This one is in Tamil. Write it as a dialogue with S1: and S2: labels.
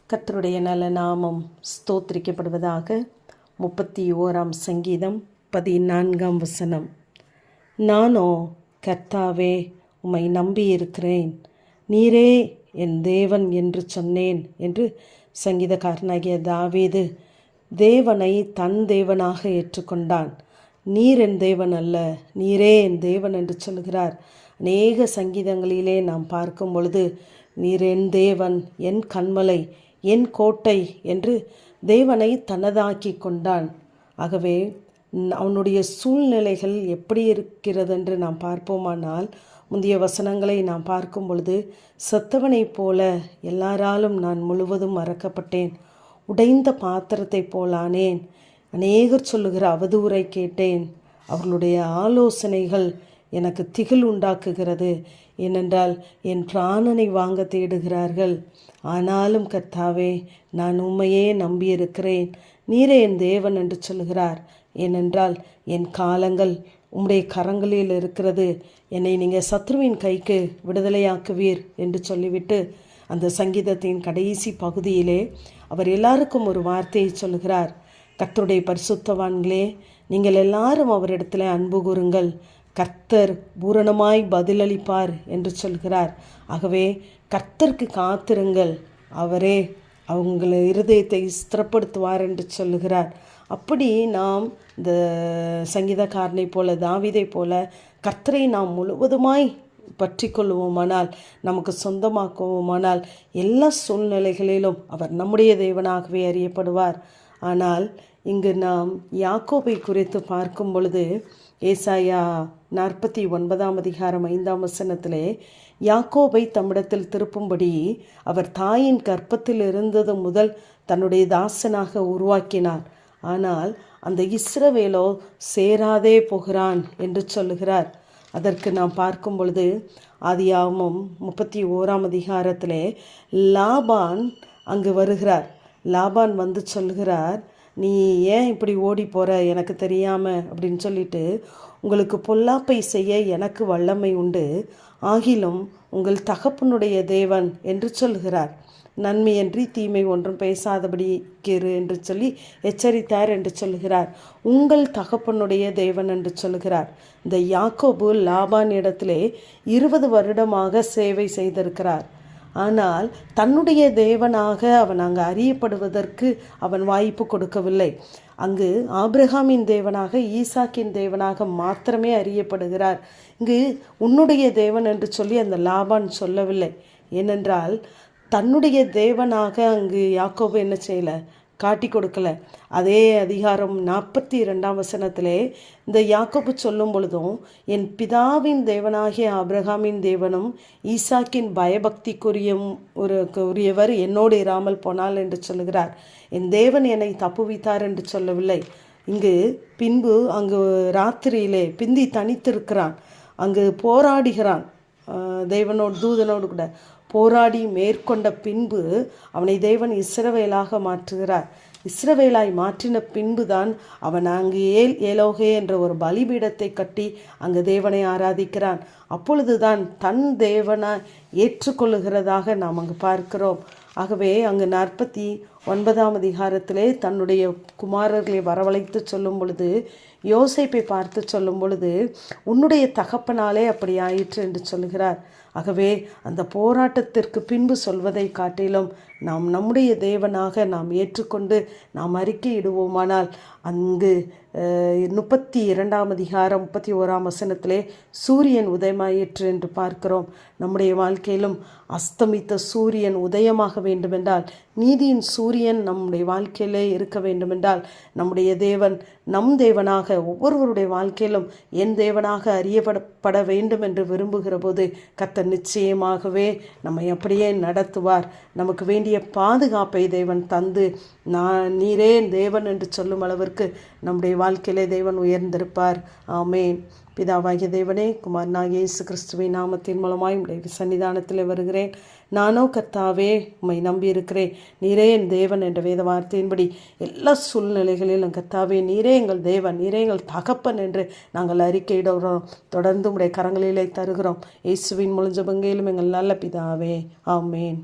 S1: கர்த்தருடைய நல்ல நாமம் ஸ்தோத்திரிக்கப்படுவதாக. 31ஆம் சங்கீதம் 14ஆம் வசனம். நானோ கர்த்தாவே உம்மை நம்பியிருக்கிறேன், நீரே என் தேவன் என்று சொன்னேன் என்று சங்கீதக்காரனாகிய தாவீது தேவனை தன் தேவனாக ஏற்றுக்கொண்டான். நீர் என் தேவன் அல்ல, நீரே என் தேவன் என்று சொல்கிறார். அநேக சங்கீதங்களிலே நாம் பார்க்கும் பொழுது நீர் என் தேவன், என் கன்மலை, என் கோட்டை என்று தேவனை தனதாக்கி கொண்டான். ஆகவே அவனுடைய சூழ்நிலைகள் எப்படி இருக்கிறது என்று நாம் பார்ப்போமானால், முந்தைய வசனங்களை நாம் பார்க்கும் பொழுது, செத்தவனைப் போல எல்லாராலும் நான் முழுவதும் மறக்கப்பட்டேன், உடைந்த பாத்திரத்தைப் போலானேன், அநேகர் சொல்லுகிற அவதூறை கேட்டேன், அவர்களுடைய ஆலோசனைகள் எனக்கு திகில் உண்டாக்குகிறது, ஏனென்றால் என் பிராணனை வாங்க தேடுகிறார்கள். ஆனாலும் கர்த்தாவே நான் உம்மையே நம்பியிருக்கிறேன், நீரே என் தேவன் என்று சொல்கிறார். ஏனென்றால் என் காலங்கள் உம்முடைய கரங்களில் இருக்கிறது, என்னை நீங்கள் சத்ருவின் கைக்கு விடுதலையாக்குவீர் என்று சொல்லிவிட்டு அந்த சங்கீதத்தின் கடைசி பகுதியிலே அவர் எல்லாருக்கும் ஒரு வார்த்தையை சொல்கிறார். கர்த்தருடைய பரிசுத்தவான்களே, நீங்கள் எல்லாரும் அவரிடத்தில் அன்பு கூறுங்கள், கர்த்தர் பூரணமாய் பதிலளிப்பார் என்று சொல்கிறார். ஆகவே கர்த்தருக்கு காத்திருங்கள், அவரே அவங்கள இருதயத்தை ஸ்திரப்படுத்துவார் என்று சொல்லுகிறார். அப்படி நாம் இந்த சங்கீதக்காரனை போல, தாவீதை போல கர்த்தரை நாம் முழுவதுமாய் பற்றி கொள்வோமானால், நமக்கு சொந்தமாக்குவோமானால், எல்லா சூழ்நிலைகளிலும் அவர் நம்முடைய தேவனாகவே அறியப்படுவார். ஆனால் இங்கு நாம் யாக்கோபை குறித்து பார்க்கும் பொழுது, ஏசாயா 49ஆம் அதிகாரம் 5ஆம் வசனத்திலே யாக்கோபை தம்மிடத்தில் திருப்பும்படி அவர் தாயின் கர்ப்பத்தில் இருந்தது முதல் தன்னுடைய தாசனாக உருவாக்கினார், ஆனால் அந்த இஸ்ரவேலோ சேராதே போகிறான் என்று சொல்லுகிறார். அதற்கு நாம் பார்க்கும் பொழுது ஆதியாகமம் 31ஆம் அதிகாரத்திலே லாபான் அங்கு வருகிறார். லாபான் வந்து சொல்கிறார், நீ ஏன் இப்படி ஓடி போகிற எனக்கு தெரியாமல் அப்படின்னு சொல்லிட்டு, உங்களுக்கு பொல்லாப்பை செய்ய எனக்கு வல்லமை உண்டு, ஆகிலும் உங்கள் தகப்பனுடைய தேவன் என்று சொல்கிறார், நன்மையன்றி தீமை ஒன்றும் பேசாதபடி கேரு என்று சொல்லி எச்சரித்தார் என்று சொல்கிறார். உங்கள் தகப்பனுடைய தேவன் என்று சொல்கிறார். இந்த யாக்கோபு லாபான் இடத்திலே 20 வருடமாக சேவை செய்திருக்கிறார். ஆனால் தன்னுடைய தேவனாக அவன் அங்கு அறியப்படுவதற்கு அவன் வாய்ப்பு கொடுக்கவில்லை. அங்கு ஆபிரகாமின் தேவனாக, ஈசாக்கின் தேவனாக மாத்திரமே அறியப்படுகிறார். இங்கு உன்னுடைய தேவன் என்று சொல்லி அந்த லாபான் சொல்லவில்லை. ஏனென்றால் தன்னுடைய தேவனாக அங்கு யாக்கோபு என்ன செய்யலை, காட்டி கொடுக்கல. அதே அதிகாரம் 42ஆம் வசனத்திலே இந்த யாக்கோபு சொல்லும் பொழுதும், என் பிதாவின் தேவனாகிய ஆபிரகாமின் தேவனும் ஈசாக்கின் பயபக்திக்குரியவர் என்னோடு இராமல் போனால் என்று சொல்லுகிறார். என் தேவன் என்னை தப்புவித்தார் என்று சொல்லவில்லை. இங்கு பின்பு அங்கு ராத்திரியிலே பிந்தி தனித்திருக்கிறான், அங்கு போராடுகிறான், தேவனோடு தூதனோடு கூட போராடி மேற்கொண்ட பின்பு அவனை தேவன் இஸ்ரவேலாக மாற்றுகிறார். இஸ்ரவேலாய் மாற்றின பின்புதான் அவன் அங்கு ஏலோகே என்ற ஒரு பலிபீடத்தை கட்டி அங்கு தேவனை ஆராதிக்கிறான். அப்பொழுதுதான் தன் தேவனை ஏற்றுக்கொள்ளுகிறதாக நாம் அங்கு பார்க்கிறோம். ஆகவே அங்கு 49ஆம் அதிகாரத்திலே தன்னுடைய குமாரர்களை வரவழைத்து சொல்லும் பொழுது, யோசேப்பை பார்த்து சொல்லும் பொழுது, உன்னுடைய தகப்பனாலே அப்படி ஆயிற்று என்று சொல்கிறார். ஆகவே அந்த போராட்டத்திற்கு பின்பு சொல்வதை காட்டிலும் நாம் நம்முடைய தேவனாக நாம் ஏற்றுக்கொண்டு நாம் அறிக்கையிடுவோமானால், அங்கு 32ஆம் அதிகாரம் 31ஆம் வசனத்திலே சூரியன் உதயமாயிற்று என்று பார்க்கிறோம். நம்முடைய வாழ்க்கையிலும் அஸ்தமித்த சூரியன் உதயமாக வேண்டுமென்றால், நீதியின் சூரியன் நம்முடைய வாழ்க்கையிலே இருக்க வேண்டுமென்றால், நம்முடைய தேவன் நம் தேவனாக ஒவ்வொருவருடைய வாழ்க்கையிலும் என் தேவனாக அறியப்பட வேண்டும் என்று விரும்புகிற போது கர்த்தர் நிச்சயமாகவே நம்மை அப்படியே நடத்துவார். நமக்கு வேண்டிய பாதுகாப்பை தேவன் தந்து நீரே தேவன் என்று சொல்லும் அளவிற்கு நம்முடைய வாழ்க்கையிலே தேவன் உயர்ந்திருப்பார். ஆமேன். பிதாவாகிய தேவனே, குமாரனாகிய இயேசு கிறிஸ்துவின் நாமத்தின் மூலமாய் உடைய சன்னிதானத்தில் வருகிறேன். நானோ கர்த்தாவே உம்மை நம்பியிருக்கிறேன், நீரே என் தேவன் என்ற வேத வார்த்தையின்படி எல்லா சூழ்நிலைகளிலும் கர்த்தாவே நீரே எங்கள் தேவன், நீரே எங்கள் தகப்பன் என்று நாங்கள் அறிக்கையிடுகிறோம். தொடர்ந்து உடைய கரங்களிலே தருகிறோம். இயேசுவின் முழு ஜெபங்களிலும் எங்கள் நல்ல பிதாவே. ஆமேன்.